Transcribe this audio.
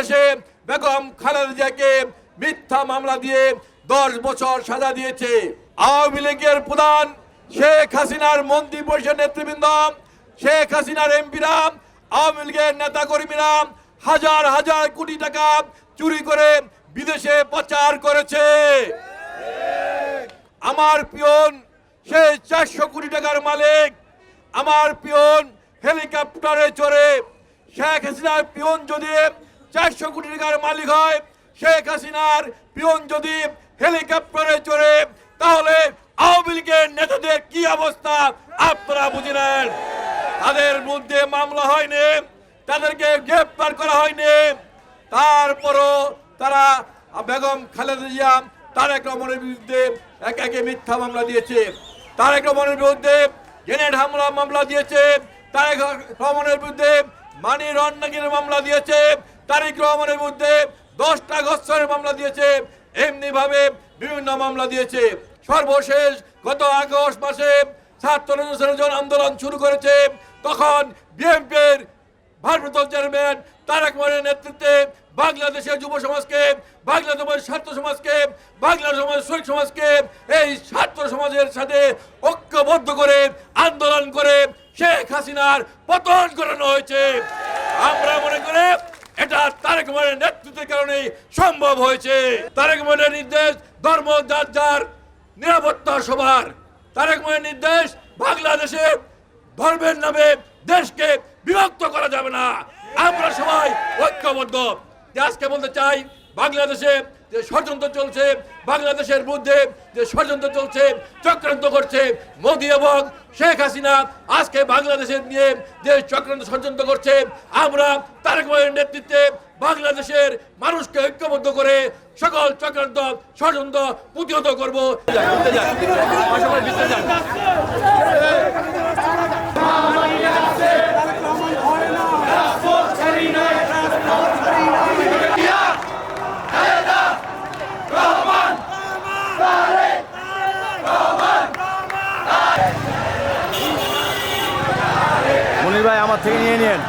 এসে বেগম খালেদা জিয়াকে মিথ্যা মামলা দিয়ে 10 বছর সাজা দিয়েছে। আওয়ামী লীগের প্রধান শেখ হাসিনার মন্ত্রী পরিষদ নেতৃবৃন্দ, শেখ হাসিনার এমপিরা, আওয়ামী লীগের নেতা কর্মীরা হাজার হাজার কোটি টাকা চুরি করে বিদেশে পাচার করেছে। আমার পিয়ন সেই 400 কোটি টাকার মালিক। আমার পিয়ন হেলিকপ্টারে চড়ে, শেখ হাসিনার পিয়ন যদি 400 কোটি টাকার মালিক হয়, শেখ হাসিনার পিয়ন যদি হেলিকপ্টারে চড়ে, তাহলে আওয়ামী লীগের নেতাদের কি অবস্থা আপনারা বুঝে নেন। তাদের মধ্যে মামলা হয়নি, তাদেরকে গ্রেফতার করা হয়নি, তারপরও তারা বেগম খালেদা জিয়া তারেক রহমানের বিরুদ্ধে একে মিথ্যা মামলা দিয়েছে। তারেক রহমানের বিরুদ্ধে গ্রেনেড হামলা মামলা দিয়েছে, তারেক রহমানের বিরুদ্ধে মানি লন্ডারিংয়ের মামলা দিয়েছে, তারেক রহমানের বিরুদ্ধে 10টা গচ্ছরের মামলা দিয়েছে, এমনি ভাবে বিভিন্ন মামলা দিয়েছে। সর্বশেষ গত আগস্ট মাসে ছাত্ররা যখন আন্দোলন শুরু করেছে, তখন বিএনপির ভারপ্রাপ্ত চেয়ারম্যান তারেক রহমানের নেতৃত্বে বাংলাদেশের যুব সমাজকে, বাংলাদেশের ছাত্র সমাজকে, বাংলাদেশের শহীদ সমাজকে এই ছাত্র সমাজের সাথে ঐক্যবদ্ধ করে আন্দোলন করে শেখ হাসিনার পতন করানো হয়েছে। আমরা মনে করি এটা তারেক রহমানের নেতৃত্বের কারণেই সম্ভব হয়েছে। তারেক রহমানের নির্দেশ ধর্ম যার যার, নিরাপত্তা সবার। তারেক রহমানের নির্দেশ বাংলাদেশে ধর্মের নামে দেশকে বিভক্ত করা যাবে না। আমরা সবাই ঐক্যবদ্ধ। আজকে বলতে চাই, বাংলাদেশে যে ষড়যন্ত্র চলছে, বাংলাদেশের মধ্যে যে ষড়যন্ত্র চলছে, চক্রান্ত করছে মোদি এবং শেখ হাসিনা, আজকে বাংলাদেশের নিয়ে যে চক্রান্ত ষড়যন্ত্র করছে, আমরা তারেক রহমানের নেতৃত্বে বাংলাদেশের মানুষকে ঐক্যবদ্ধ করে সকল চক্রান্ত ষড়যন্ত্র প্রতিহত করবো। মনির ভাই আমার থেকে নিয়ে নিন।